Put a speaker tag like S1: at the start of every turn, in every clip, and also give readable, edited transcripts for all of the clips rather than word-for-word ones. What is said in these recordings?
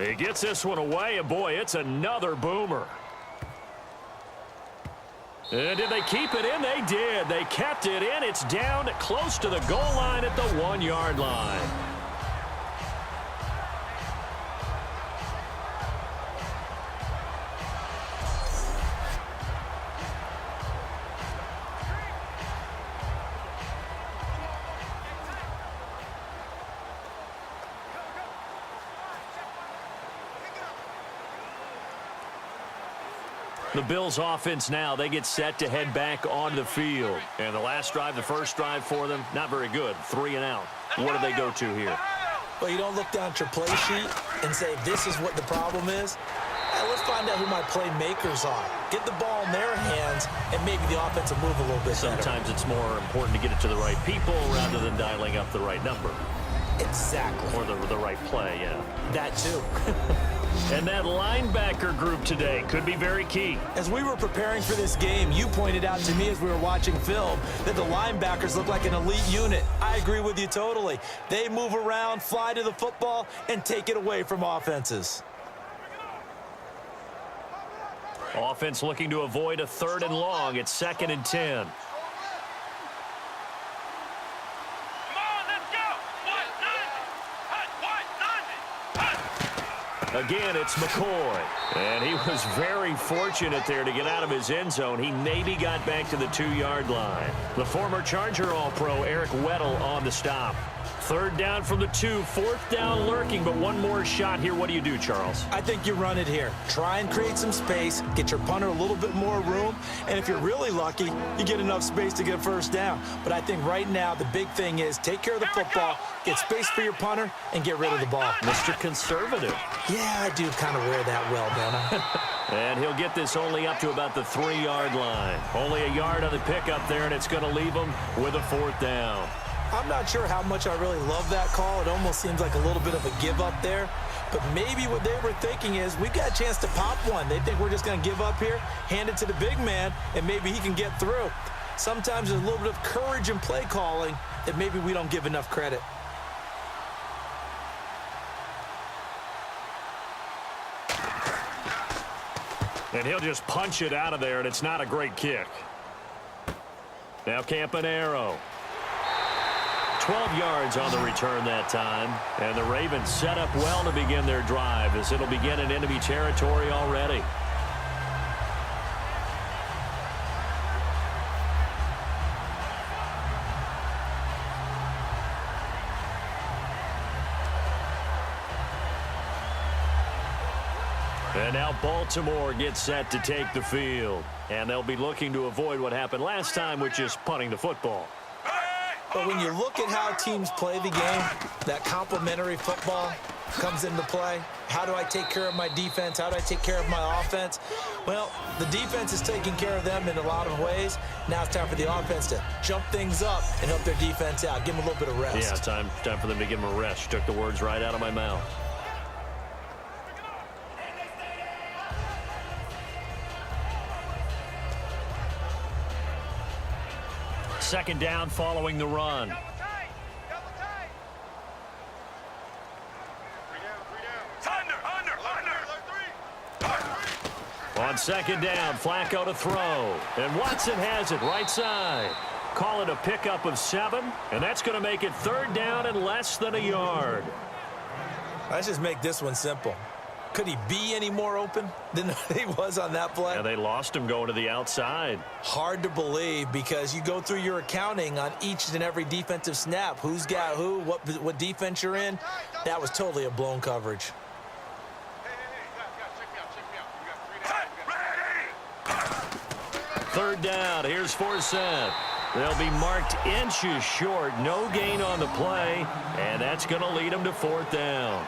S1: He gets this one away, and boy, it's another boomer. And did they keep it in? They did. They kept it in. It's down close to the goal line at the 1-yard line. The Bills offense now, they get set to head back onto the field. And the last drive, the first drive for them, not very good. 3 and out. What do they go to here?
S2: Well, you don't look down at your play sheet and say, this is what the problem is. Let's find out who my playmakers are. Get the ball in their hands, and maybe the offense will move a little bit
S1: Sometimes it's more important to get it to the right people rather than dialing up the right number.
S2: Exactly.
S1: Or the right play, yeah.
S2: That too.
S1: And that linebacker group today could be very key.
S2: As we were preparing for this game, you pointed out to me as we were watching film that the linebackers look like an elite unit. I agree with you totally. They move around, fly to the football, and take it away from offenses.
S1: Offense looking to avoid a 3rd and long. It's 2nd and 10. Again, it's McCoy. And he was very fortunate there to get out of his end zone. He maybe got back to the 2-yard line. The former Charger All-Pro Eric Weddle on the stop. 3rd down from the 2, 4th down lurking, but one more shot here. What do you do, Charles?
S2: I think you run it here. Try and create some space, get your punter a little bit more room, and if you're really lucky, you get enough space to get 1st down. But I think right now the big thing is take care of the football, get space for your punter, and get rid of the ball.
S1: Mr. Conservative.
S2: Yeah, I do kind of wear that well, don't I?
S1: And he'll get this only up to about the 3-yard line. Only a yard on the pickup there, and it's going to leave him with a 4th down.
S2: I'm not sure how much I really love that call. It almost seems like a little bit of a give up there. But maybe what they were thinking is we've got a chance to pop one. They think we're just going to give up here, hand it to the big man, and maybe he can get through. Sometimes there's a little bit of courage in play calling that maybe we don't give enough credit.
S1: And he'll just punch it out of there, and it's not a great kick. Now Campanaro. 12 yards on the return that time. And the Ravens set up well to begin their drive as it'll begin in enemy territory already. And now Baltimore gets set to take the field. And they'll be looking to avoid what happened last time, which is punting the football.
S2: But when you look at how teams play the game, that complementary football comes into play. How do I take care of my defense? How do I take care of my offense? Well, the defense is taking care of them in a lot of ways. Now it's time for the offense to jump things up and help their defense out. Give them a little bit of rest.
S1: Yeah, time for them to give them a rest. Took the words right out of my mouth. Second down following the run. On second down, Flacco to throw. And Watson has it right side. Call it a pickup of 7, and that's going to make it 3rd down and less than a yard.
S2: Let's just make this one simple. Could he be any more open than he was on that play?
S1: Yeah, they lost him going to the outside.
S2: Hard to believe because you go through your accounting on each and every defensive snap. Who's got who, what defense you're in. That was totally a blown coverage.
S1: Third down. Here's Forsett. They'll be marked inches short. No gain on the play, and that's going to lead them to 4th down.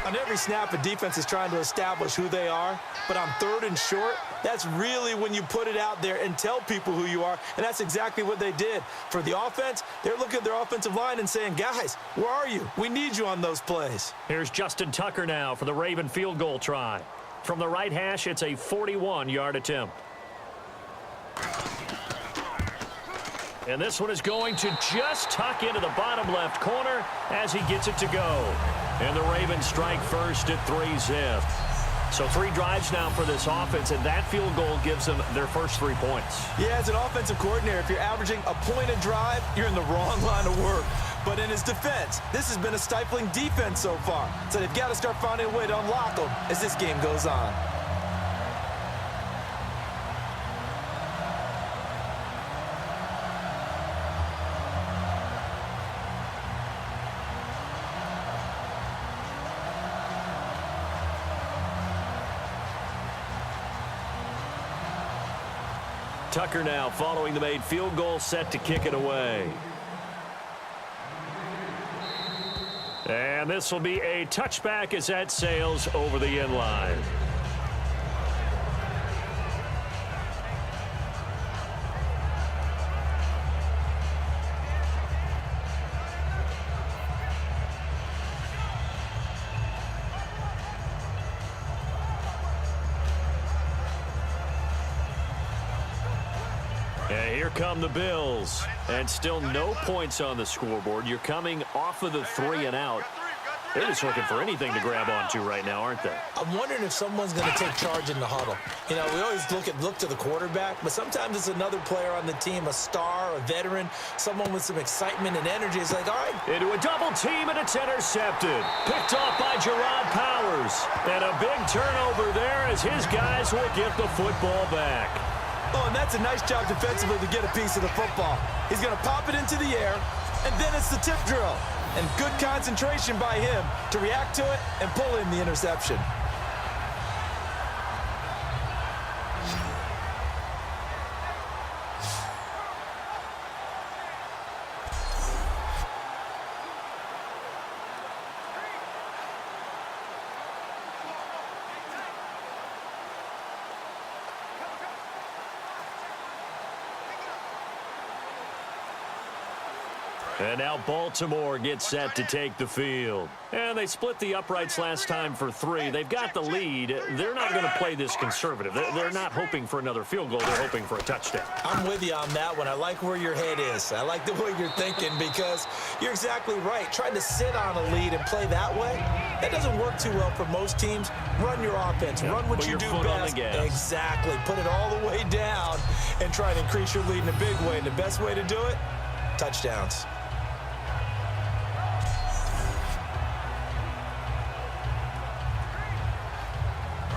S2: On every snap, a defense is trying to establish who they are, but on 3rd and short, that's really when you put it out there and tell people who you are, and that's exactly what they did. For the offense, they're looking at their offensive line and saying, guys, where are you? We need you on those plays.
S1: Here's Justin Tucker now for the Raven field goal try. From the right hash, it's a 41-yard attempt. And this one is going to just tuck into the bottom left corner as he gets it to go. And the Ravens strike first at 3-zip. So 3 drives now for this offense, and that field goal gives them their first 3 points.
S2: Yeah, as an offensive coordinator, if you're averaging a point a drive, you're in the wrong line of work. But in his defense, this has been a stifling defense so far. So they've got to start finding a way to unlock them as this game goes on.
S1: Tucker now following the made field goal, set to kick it away. And this will be a touchback as that sails over the end line. And here come the Bills. And still no points on the scoreboard. You're coming off of the 3 and out. They're just looking for anything to grab onto right now, aren't they?
S2: I'm wondering if someone's going to take charge in the huddle. You know, we always look to the quarterback, but sometimes it's another player on the team, a star, a veteran, someone with some excitement and energy. It's like, all right.
S1: Into a double team, and it's intercepted. Picked off by Gerard Powers. And a big turnover there as his guys will get the football back.
S2: Oh, and that's a nice job defensively to get a piece of the football. He's going to pop it into the air, and then it's the tip drill. And good concentration by him to react to it and pull in the interception.
S1: And now Baltimore gets set to take the field. And they split the uprights last time for 3. They've got the lead. They're not going to play this conservative. They're not hoping for another field goal. They're hoping for a touchdown.
S2: I'm with you on that one. I like where your head is. I like the way you're thinking because you're exactly right. Trying to sit on a lead and play that way, that doesn't work too well for most teams. Run your offense. Run what you do best. Exactly. Put it all the way down and try to increase your lead in a big way. And the best way to do it, touchdowns.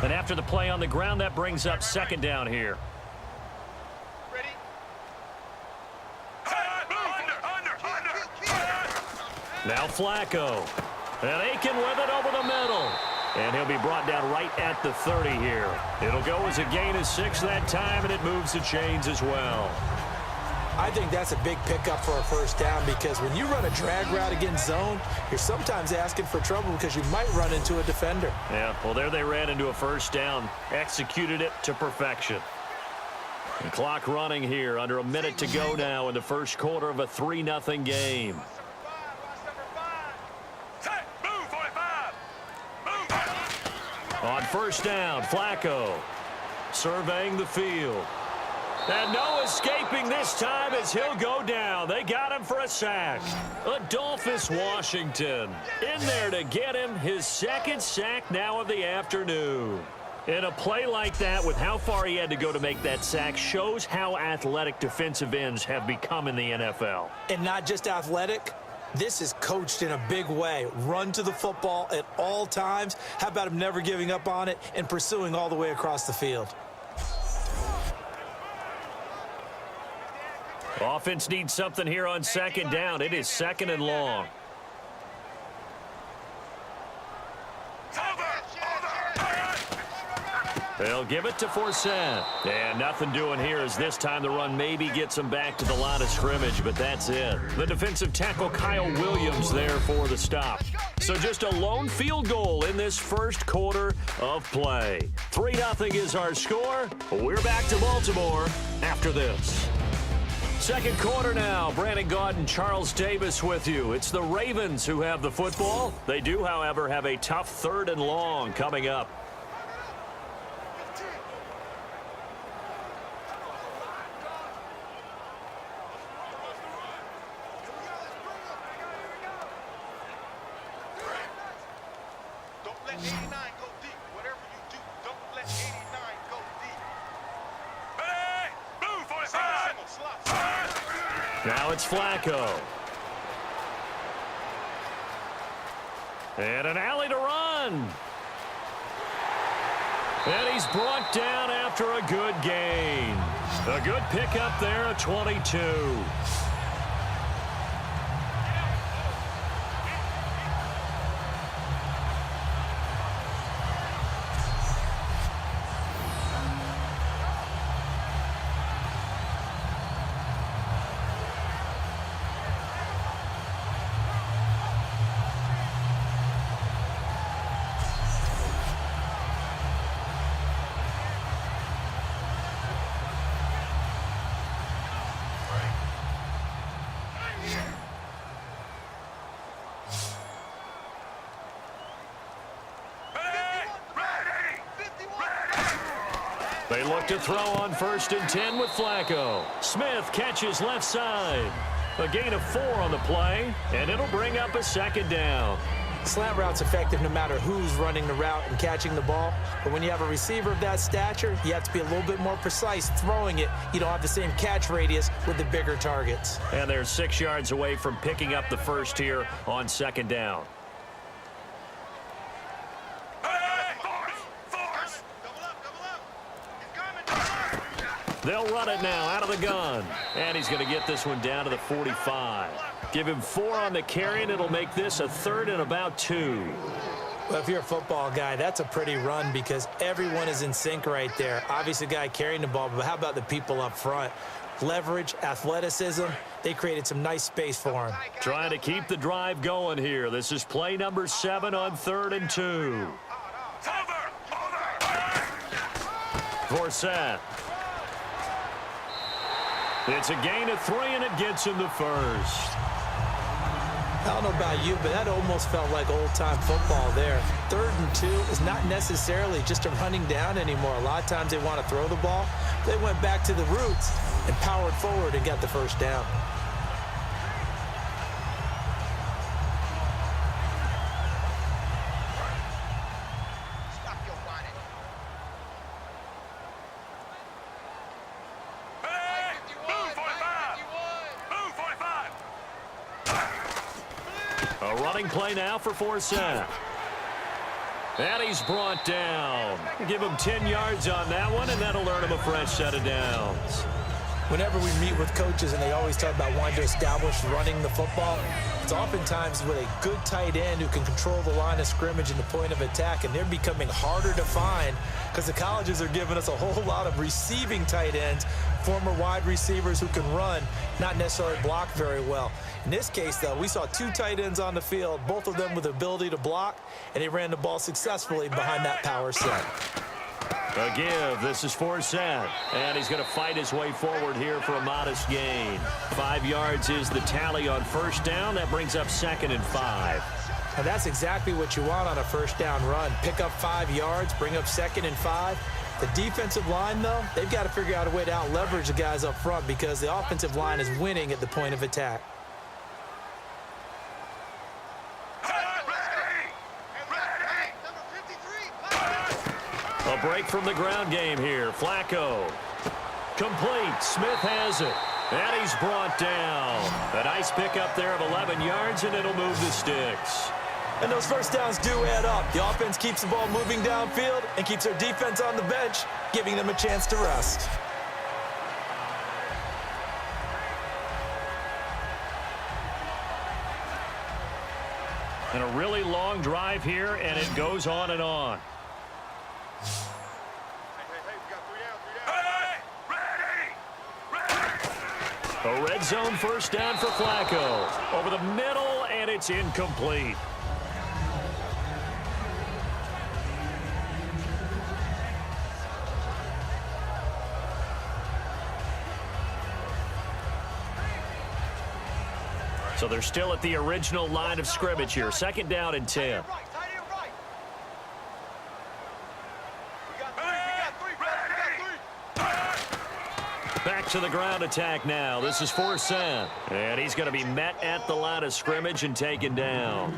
S1: And after the play on the ground, that brings up second down here.
S3: Ready?
S1: Now Flacco. And Aiken with it over the middle. And he'll be brought down right at the 30 here. It'll go as a gain of 6 that time, and it moves the chains as well.
S2: I think that's a big pickup for a first down because when you run a drag route against zone, you're sometimes asking for trouble because you might run into a defender.
S1: Yeah, well, there they ran into a first down. Executed it to perfection. The clock running here. Under a minute to go now in the first quarter of a 3-0 game. On first down, Flacco surveying the field. And no escaping this time as he'll go down. They got him for a sack. Adolphus Washington in there to get him his second sack now of the afternoon. And a play like that with how far he had to go to make that sack shows how athletic defensive ends have become in the NFL.
S2: And not just athletic. This is coached in a big way. Run to the football at all times. How about him never giving up on it and pursuing all the way across the field?
S1: Offense needs something here on second down. It is second and long. They'll give it to Forsett. And nothing doing here as this time the run maybe gets them back to the line of scrimmage, but that's it. The defensive tackle Kyle Williams there for the stop. So just a lone field goal in this first quarter of play. 3-0 is our score. We're back to Baltimore after this. Second quarter now. Brandon Gaudin and Charles Davis with you. It's the Ravens who have the football. They do, however, have a tough third and long coming up.
S3: let 89 go deep. Whatever you do, don't let 89 go deep. Hey! Blue 45!
S1: Now it's Flacco. And an alley to run. And he's brought down after a good gain. A good pickup there at 22. They look to throw on 1st and 10 with Flacco. Smith catches left side. A gain of 4 on the play, and it'll bring up a 2nd down.
S2: Slant route's effective no matter who's running the route and catching the ball. But when you have a receiver of that stature, you have to be a little bit more precise throwing it. You don't have the same catch radius with the bigger targets.
S1: And they're 6 yards away from picking up the first here on 2nd down. They'll run it now out of the gun. And he's going to get this one down to the 45. Give him 4 on the carry, and it'll make this a 3rd and about 2.
S2: Well, if you're a football guy, that's a pretty run because everyone is in sync right there. Obviously, the guy carrying the ball, but how about the people up front? Leverage, athleticism, they created some nice space for him.
S1: Trying to keep the drive going here. This is play number 7 on 3rd and 2. Forsett. It's a gain of 3, and it gets him the first.
S2: I don't know about you, but that almost felt like old-time football there. 3rd and 2 is not necessarily just a running down anymore. A lot of times they want to throw the ball. They went back to the roots and powered forward and got the first down.
S1: A running play now for Forsett. And he's brought down. Give him 10 yards on that one, and that'll earn him a fresh set of downs.
S2: Whenever we meet with coaches and they always talk about wanting to establish running the football, it's oftentimes with a good tight end who can control the line of scrimmage and the point of attack, and they're becoming harder to find because the colleges are giving us a whole lot of receiving tight ends, former wide receivers who can run, not necessarily block very well. In this case, though, we saw 2 tight ends on the field, both of them with the ability to block, and they ran the ball successfully behind that power set.
S1: A give. This is Forsett. And he's going to fight his way forward here for a modest gain. 5 yards is the tally on 1st down. That brings up 2nd and 5.
S2: Now that's exactly what you want on a 1st down run. Pick up 5 yards, bring up 2nd and 5. The defensive line, though, they've got to figure out a way to out-leverage the guys up front because the offensive line is winning at the point of attack.
S1: A break from the ground game here. Flacco. Complete. Smith has it. And he's brought down. A nice pickup there of 11 yards, and it'll move the sticks.
S2: And those 1st downs do add up. The offense keeps the ball moving downfield and keeps their defense on the bench, giving them a chance to rest.
S1: And a really long drive here, and it goes on and on. A red zone 1st down for Flacco. Over the middle, and it's incomplete. So they're still at the original line of scrimmage here. 2nd down and 10. Back to the ground attack now. This is Forsett. And he's going to be met at the line of scrimmage and taken down.